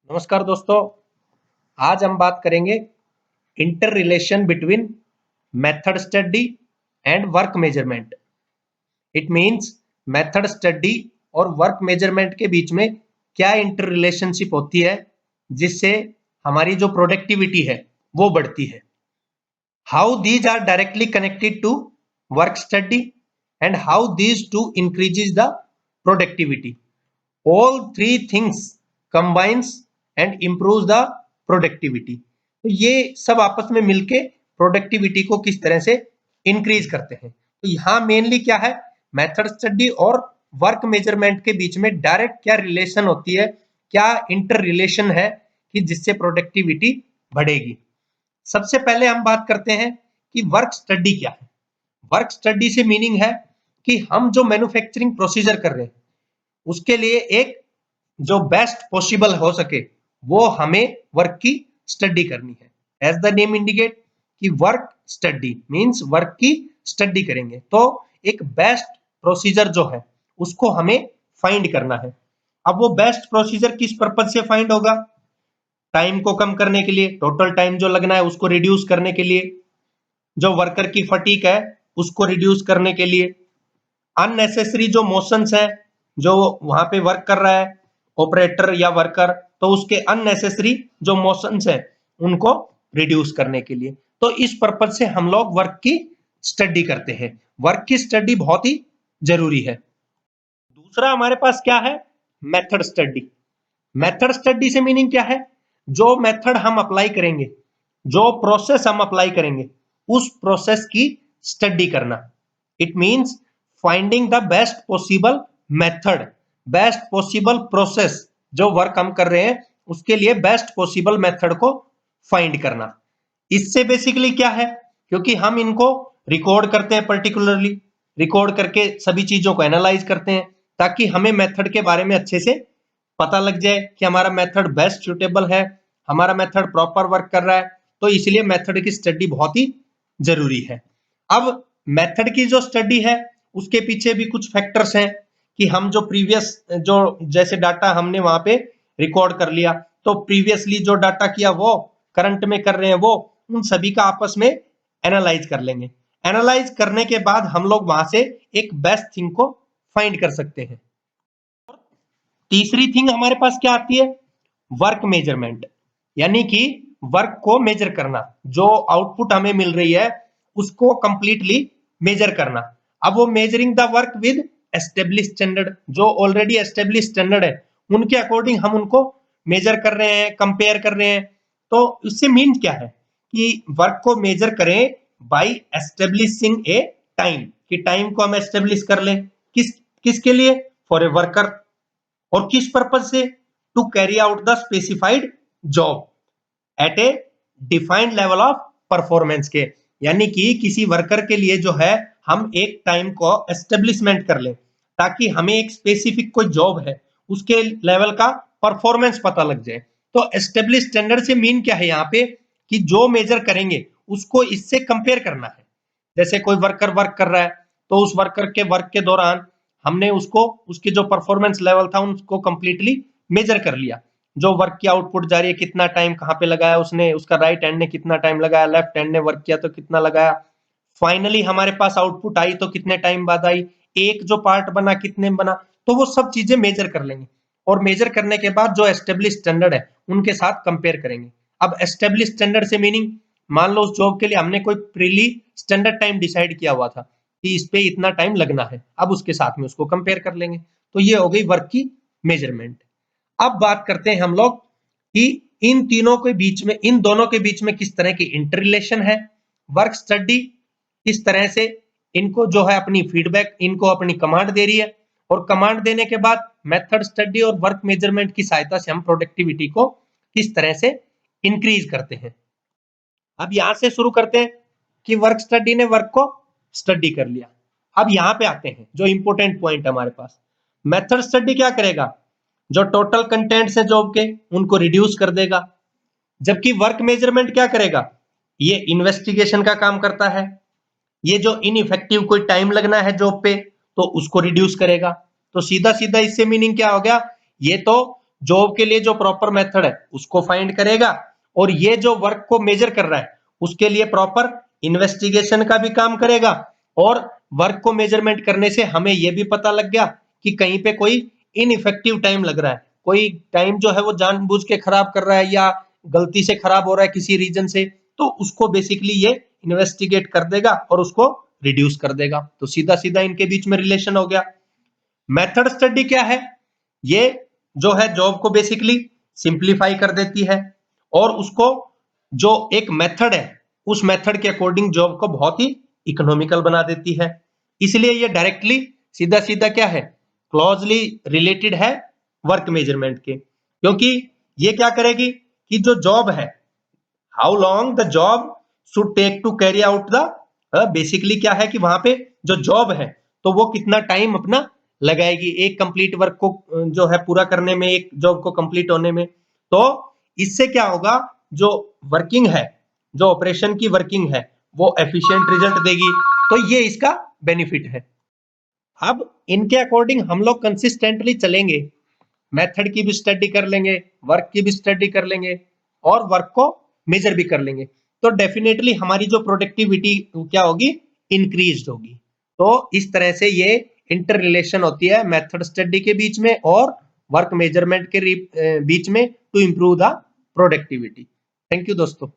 नमस्कार दोस्तों। आज हम बात करेंगे inter relation between method study and work measurement. It means method study और वर्क मेजरमेंट के बीच में क्या इंटर रिलेशनशिप होती है जिससे हमारी जो प्रोडक्टिविटी है वो बढ़ती है। How these are directly connected to work study and how these two increases the productivity. All three things combines and improves the productivity। तो ये सब आपस में मिलके प्रोडक्टिविटी को किस तरह से इंक्रीज करते हैं। तो यहाँ मेनली क्या है, मेथड स्टडी और वर्क मेजरमेंट के बीच में डायरेक्ट क्या रिलेशन होती है, क्या इंटर रिलेशन है कि जिससे प्रोडक्टिविटी बढ़ेगी। सबसे पहले हम बात करते हैं कि वर्क स्टडी क्या है। वर्क स्टडी से मीनिंग है कि हम जो मैन्युफैक्चरिंग प्रोसीजर कर रहे हैं उसके लिए एक जो बेस्ट पॉसिबल हो सके वो हमें वर्क की स्टडी करनी है। एज द नेम इंडिकेट कि वर्क स्टडी मींस वर्क की स्टडी करेंगे तो एक बेस्ट प्रोसीजर जो है उसको हमें फाइंड करना है। अब वो बेस्ट प्रोसीजर किस पर्पज से फाइंड होगा, टाइम को कम करने के लिए, टोटल टाइम जो लगना है उसको रिड्यूस करने के लिए, जो वर्कर की फटीक है उसको रिड्यूस करने के लिए, अननेसेसरी जो मोशंस है जो वहां पे वर्क कर रहा है ऑपरेटर या वर्कर, तो उसके अननेसेसरी जो मोशंस है उनको रिड्यूस करने के लिए। तो इस पर्पज से हम लोग वर्क की स्टडी करते हैं। वर्क की स्टडी बहुत ही जरूरी है। दूसरा हमारे पास क्या है, मेथड स्टडी। मेथड स्टडी से मीनिंग क्या है, जो मेथड हम अप्लाई करेंगे, जो प्रोसेस हम अप्लाई करेंगे उस प्रोसेस की स्टडी करना। It means finding the best possible method, best possible process, जो वर्क हम कर रहे हैं उसके लिए बेस्ट पॉसिबल मेथड को फाइंड करना। इससे बेसिकली क्या है, क्योंकि हम इनको रिकॉर्ड करते हैं, पर्टिकुलरली रिकॉर्ड करके सभी चीजों को एनालाइज करते हैं ताकि हमें मेथड के बारे में अच्छे से पता लग जाए कि हमारा मेथड बेस्ट सूटेबल है, हमारा मेथड प्रॉपर वर्क कर रहा है। तो इसलिए मेथड की स्टडी बहुत ही जरूरी है। अब मेथड की जो स्टडी है उसके पीछे भी कुछ फैक्टर्स हैं कि हम जो प्रीवियस जो जैसे डाटा हमने वहां पे रिकॉर्ड कर लिया तो प्रीवियसली जो डाटा किया वो करंट में कर रहे हैं वो उन सभी का आपस में एनालाइज कर लेंगे। एनालाइज करने के बाद हम लोग वहां से एक बेस्ट थिंग को फाइंड कर सकते हैं। तीसरी थिंग हमारे पास क्या आती है, वर्क मेजरमेंट, यानी कि वर्क को मेजर करना, जो आउटपुट हमें मिल रही है उसको कंप्लीटली मेजर करना। अब वो measuring the work with establish standard, जो ऑलरेडी एस्टेब्लिश स्टैंडर्ड है उनके अकॉर्डिंग हम उनको मेजर कर रहे हैं, कंपेयर कर रहे हैं। तो इससे मीन क्या है कि वर्क को मेजर करें बाय एस्टेब्लिशिंग ए टाइम, कि टाइम को हम एस्टेब्लिश कर लें किस किसके लिए, फॉर ए वर्कर। और किस पर्पज से, to carry out the specified job at a defined level of performance के, यानी कि किसी वर्कर के लिए जो है हम एक टाइम को एस्टेब्लिशमेंट कर लें ताकि हमें एक स्पेसिफिक कोई जॉब है उसके लेवल का परफॉर्मेंस पता लग जाए। तो एस्टेब्लिश स्टैंडर्ड से मीन क्या है यहाँ पे कि जो मेजर करेंगे उसको इससे कंपेयर करना है। जैसे कोई वर्कर वर्क कर रहा है तो उस वर्कर के वर्क के दौरान हमने उसको उसकी जो परफॉर्मेंस लेवल था उसको कंप्लीटली मेजर कर लिया। जो वर्क की आउटपुट जा रही है, कितना टाइम कहाँ पे लगाया उसने, उसका राइट हैंड ने कितना टाइम लगाया, लेफ्ट हैंड ने वर्क किया तो कितना लगाया, फाइनली हमारे पास आउटपुट आई तो कितने टाइम बाद आई, एक जो पार्ट बना कितने में बना। तो वो सब चीजें मेजर कर लेंगे और मेजर करने के बाद जो एस्टेब्लिश स्टैंडर्ड है उनके साथ कंपेयर करेंगे। अब एस्टेब्लिश स्टैंडर्ड से मीनिंग, मान लो उस जॉब के लिए हमने कोई प्रीली स्टैंडर्ड टाइम डिसाइड किया हुआ था कि इस पे इतना टाइम लगना है, अब उसके साथ में उसको कंपेयर कर लेंगे। तो ये हो गई वर्क की मेजरमेंट। अब बात करते हैं हम लोग कि इन तीनों के बीच में, इन दोनों के बीच में किस तरह की इंटर रिलेशन है। वर्क स्टडी किस तरह से इनको जो है अपनी फीडबैक, इनको अपनी कमांड दे रही है और कमांड देने के बाद मेथड स्टडी और वर्क मेजरमेंट की सहायता से हम प्रोडक्टिविटी को किस तरह से इंक्रीज करते हैं। अब यहां से शुरू करते हैं कि वर्क स्टडी ने वर्क को स्टडी कर लिया। अब यहां पे आते हैं जो इंपॉर्टेंट पॉइंट हमारे पास, मेथड स्टडी क्या करेगा, जो टोटल कंटेंट्स है जॉब के उनको रिड्यूस कर देगा, जबकि वर्क मेजरमेंट क्या करेगा, ये इन्वेस्टिगेशन का काम करता है। ये जो इनइफेक्टिव कोई टाइम लगना है जॉब पे तो उसको रिड्यूस करेगा। तो सीधा सीधा इससे मीनिंग क्या हो गया, ये तो जॉब के लिए जो प्रॉपर मेथड है उसको फाइंड करेगा, और ये जो वर्क को मेजर कर रहा है उसके लिए प्रॉपर इन्वेस्टिगेशन का भी काम करेगा। और वर्क को मेजरमेंट करने से हमें यह भी पता लग गया कि कहीं पे कोई इनइफेक्टिव टाइम लग रहा है, कोई टाइम जो है वो जानबूझ के खराब कर रहा है या गलती से खराब हो रहा है किसी रीजन से, तो उसको बेसिकली ये इन्वेस्टिगेट कर देगा और उसको रिड्यूस कर देगा। तो सीधा सीधा इनके बीच में रिलेशन हो गया। मेथड स्टडी क्या है? ये जो है जॉब को बेसिकली सिंप्लीफाई कर देती है और उसको जो एक मेथड है उस मेथड के अकॉर्डिंग जॉब को बहुत ही इकोनॉमिकल बना देती है। इसलिए ये डायरेक्टली सीधा सीधा क्या है, क्लोजली रिलेटेड है वर्क मेजरमेंट के। क्योंकि ये क्या करेगी कि जो जॉब है, how long the job should take to carry out the, basically क्या है कि वहां पे जो जॉब है तो वो कितना टाइम अपना लगाएगी एक कंप्लीट वर्क को जो है पूरा करने में, एक जॉब को कंप्लीट होने में। तो इससे क्या होगा, जो वर्किंग है, जो ऑपरेशन की वर्किंग है वो एफिशिएंट रिजल्ट देगी। तो ये इसका बेनिफिट है। अब इनके अकॉर्डिंग हम लोग कंसिस्टेंटली चलेंगे, मेथड की भी स्टडी कर लेंगे, वर्क की भी स्टडी कर लेंगे और वर्क को मेजर भी कर लेंगे, तो डेफिनेटली हमारी जो प्रोडक्टिविटी क्या होगी, इंक्रीज होगी। तो इस तरह से ये इंटर रिलेशन होती है मेथड स्टडी के बीच में और वर्क मेजरमेंट के बीच में to improve the productivity. Thank you दोस्तों।